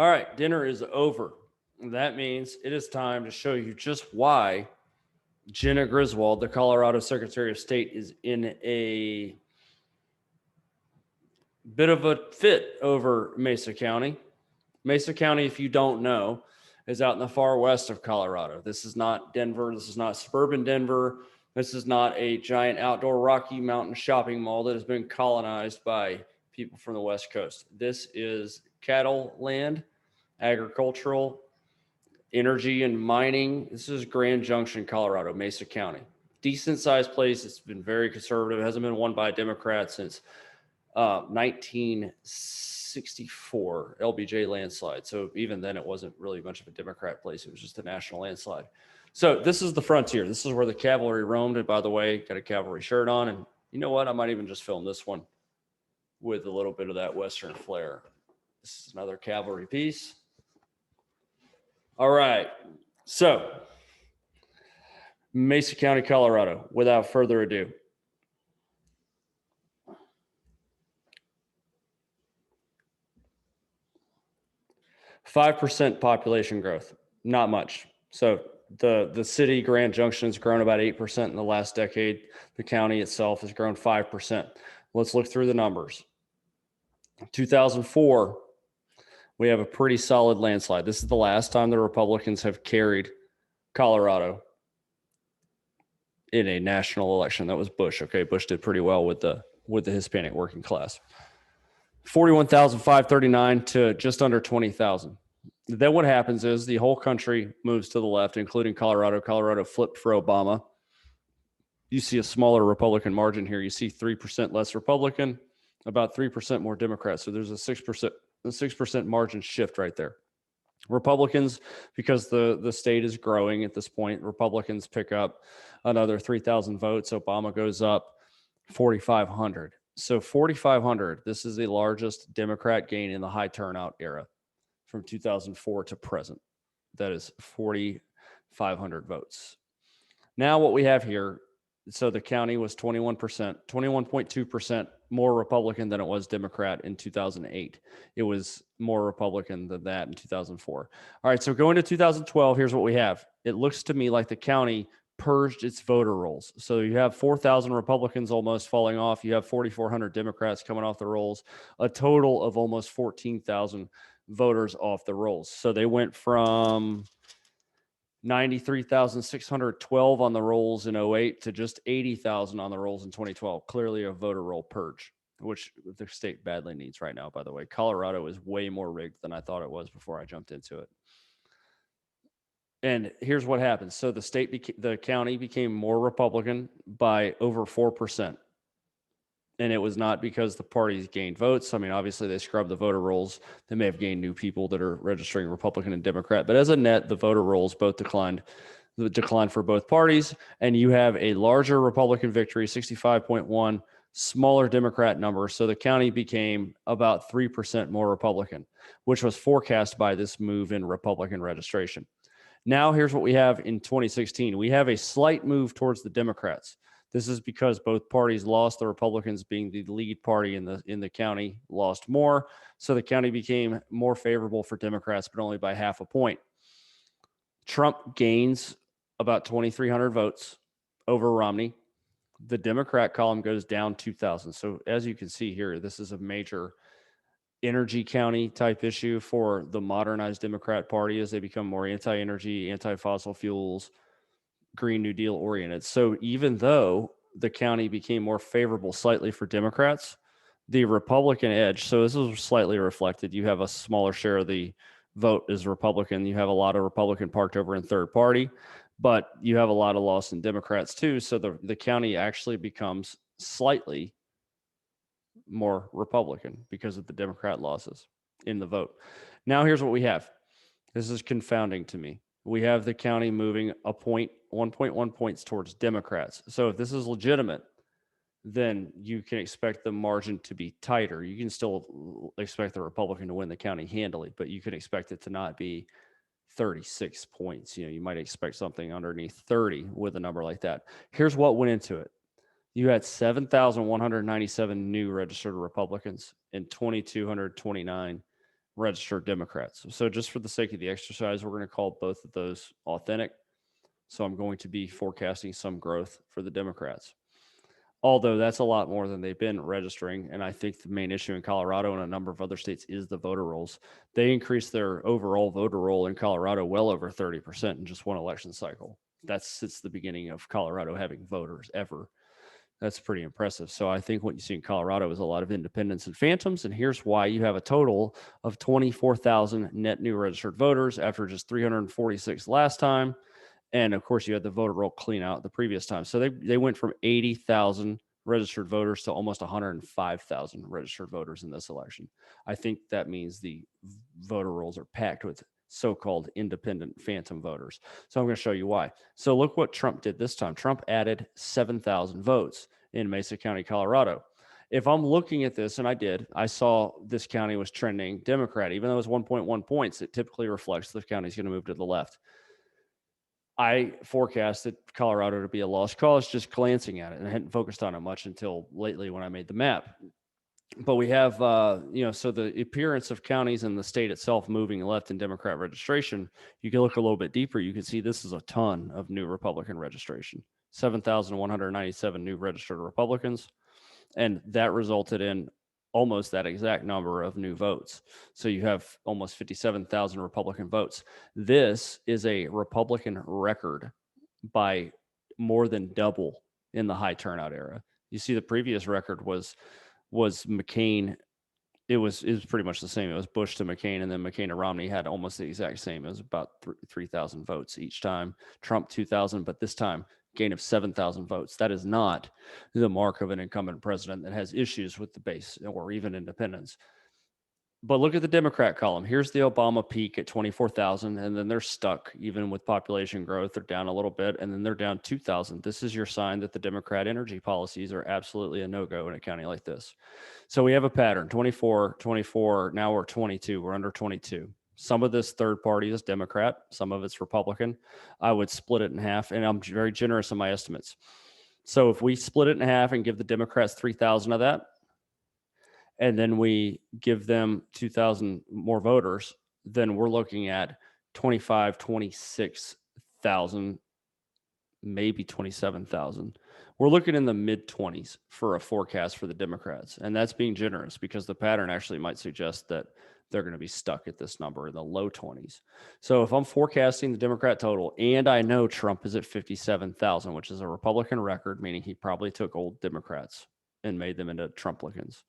All right, dinner is over. That means it is time to show you just why Jenna Griswold, the Colorado Secretary of State, is in a bit of a fit over Mesa County. Mesa County, if you don't know, is out in the far west of Colorado. This is not Denver. This is not suburban Denver. This is not a giant outdoor Rocky Mountain shopping mall that has been colonized by people from the West Coast. This is cattle land, agricultural, energy and mining. This is Grand Junction, Colorado, Mesa County. Decent sized place. It's been very conservative. It hasn't been won by a Democrat since 1964 LBJ landslide. So even then, it wasn't really much of a Democrat place. It was just a national landslide. So this is the frontier. This is where the cavalry roamed. And by the way, got a cavalry shirt on. And you know what? I might even just film this one with a little bit of that Western flair. This is another cavalry piece. All right. So Mesa County, Colorado, without further ado. %5 population growth, not much. So the city, Grand Junction, has grown about 8% in the last decade. The county itself has grown 5%. Let's look through the numbers. 2004, we have a pretty solid landslide. This is the last time the Republicans have carried Colorado in a national election. That was Bush. Okay, Bush did pretty well with the Hispanic working class. 41,539 to just under 20,000. Then what happens is the whole country moves to the left, including Colorado. Colorado flipped for Obama. You see a smaller Republican margin here. You see 3% less Republican, about 3% more Democrats. So there's a 6% margin shift right there. Republicans, because the state is growing at this point, Republicans pick up another 3,000 votes. Obama goes up 4,500. So 4,500, this is the largest Democrat gain in the high turnout era from 2004 to present. That is 4,500 votes. Now what we have here, so the county was 21.2% more Republican than it was Democrat in 2008. It was more Republican than that in 2004. All right, so going to 2012, here's what we have. It looks to me like the county purged its voter rolls. So you have 4,000 Republicans almost falling off. You have 4,400 Democrats coming off the rolls, a total of almost 14,000 voters off the rolls. So they went from 93,612 on the rolls in 08 to just 80,000 on the rolls in 2012. Clearly a voter roll purge, which the state badly needs right now, by the way. Colorado is way more rigged than I thought it was before I jumped into it. And here's what happens. So the county became more Republican by over 4%. And it was not because the parties gained votes. I mean, obviously they scrubbed the voter rolls. They may have gained new people that are registering Republican and Democrat, but as a net, the voter rolls both declined for both parties. And you have a larger Republican victory, 65.1, smaller Democrat number. So the county became about 3% more Republican, which was forecast by this move in Republican registration. Now, here's what we have in 2016. We have a slight move towards the Democrats. This is because both parties lost. The Republicans, being the lead party in the county, lost more. So the county became more favorable for Democrats, but only by half a point. Trump gains about 2,300 votes over Romney. The Democrat column goes down 2,000. So as you can see here, this is a major energy county type issue for the modernized Democrat Party as they become more anti-energy, anti-fossil fuels, Green New Deal oriented. So even though the county became more favorable slightly for Democrats, the Republican edge, so this is slightly reflected. You have a smaller share of the vote is Republican. You have a lot of Republican parked over in third party, but you have a lot of loss in Democrats too. So the county actually becomes slightly more Republican because of the Democrat losses in the vote. Now here's what we have. This is confounding to me. We have the county moving 1.1 points towards Democrats. So if this is legitimate, then you can expect the margin to be tighter. You can still expect the Republican to win the county handily, but you can expect it to not be 36 points. You know, you might expect something underneath 30 with a number like that. Here's what went into it. You had 7,197 new registered Republicans and 2,229 registered Democrats. So just for the sake of the exercise, we're going to call both of those authentic. So I'm going to be forecasting some growth for the Democrats. Although that's a lot more than they've been registering. And I think the main issue in Colorado and a number of other states is the voter rolls. They increased their overall voter roll in Colorado well over 30% in just one election cycle. That's since the beginning of Colorado having voters ever. That's pretty impressive. So I think what you see in Colorado is a lot of independents and phantoms. And here's why: you have a total of 24,000 net new registered voters after just 346 last time. And of course, you had the voter roll clean out the previous time. So they went from 80,000 registered voters to almost 105,000 registered voters in this election. I think that means the voter rolls are packed with so-called independent phantom voters. So I'm going to show you why. So look what Trump did this time. Trump added 7,000 votes in Mesa County, Colorado. If I'm looking at this, and I saw this county was trending Democrat, even though it was 1.1 points, it typically reflects the county's going to move to the left. I forecasted Colorado to be a lost cause just glancing at it, and I hadn't focused on it much until lately when I made the map. But we have, so the appearance of counties in the state itself moving left in Democrat registration, you can look a little bit deeper. You can see this is a ton of new Republican registration, 7,197 new registered Republicans. And that resulted in almost that exact number of new votes. So you have almost 57,000 Republican votes. This is a Republican record by more than double in the high turnout era. You see, the previous record was McCain. It was pretty much the same. It was Bush to McCain, and then McCain to Romney had almost the exact same. It was about 3,000 votes each time. Trump 2,000, but this time gain of 7,000 votes. That is not the mark of an incumbent president that has issues with the base or even independents. But look at the Democrat column. Here's the Obama peak at 24,000, and then they're stuck. Even with population growth, they're down a little bit, and then they're down 2,000. This is your sign that the Democrat energy policies are absolutely a no-go in a county like this. So we have a pattern: 24, 24, now we're 22. We're under 22. Some of this third party is Democrat, some of it's Republican. I would split it in half, and I'm very generous in my estimates. So if we split it in half and give the Democrats 3,000 of that, and then we give them 2,000 more voters, then we're looking at 25, 26,000, maybe 27,000. We're looking in the mid 20s for a forecast for the Democrats. And that's being generous because the pattern actually might suggest that they're going to be stuck at this number in the low 20s. So if I'm forecasting the Democrat total, and I know Trump is at 57,000, which is a Republican record, meaning he probably took old Democrats and made them into Trumplicans.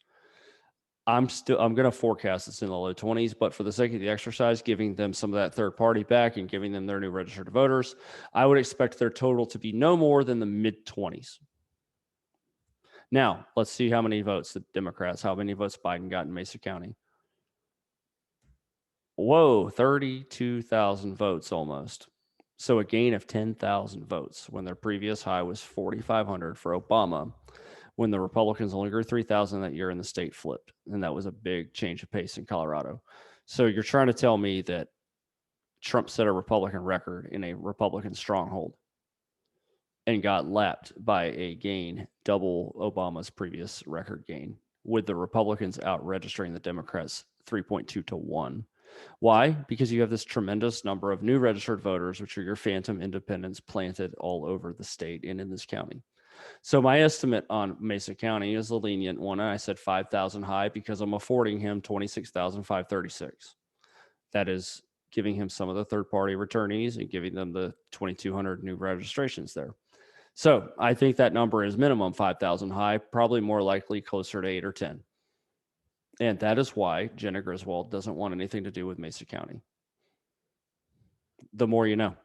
I'm going to forecast this in the low 20s, but for the sake of the exercise, giving them some of that third party back and giving them their new registered voters, I would expect their total to be no more than the mid 20s. Now, let's see how many votes the Democrats, how many votes Biden got in Mesa County. Whoa, 32,000 votes almost. So a gain of 10,000 votes when their previous high was 4,500 for Obama, when the Republicans only grew 3,000 that year and the state flipped. And that was a big change of pace in Colorado. So you're trying to tell me that Trump set a Republican record in a Republican stronghold and got lapped by a gain double Obama's previous record gain, with the Republicans out registering the Democrats 3.2 to 1. Why? Because you have this tremendous number of new registered voters, which are your phantom independents planted all over the state and in this county. So my estimate on Mesa County is a lenient one. And I said 5,000 high because I'm affording him 26,536. That is giving him some of the third-party returnees and giving them the 2,200 new registrations there. So I think that number is minimum 5,000 high, probably more likely closer to 8 or 10. And that is why Jenna Griswold doesn't want anything to do with Mesa County. The more you know.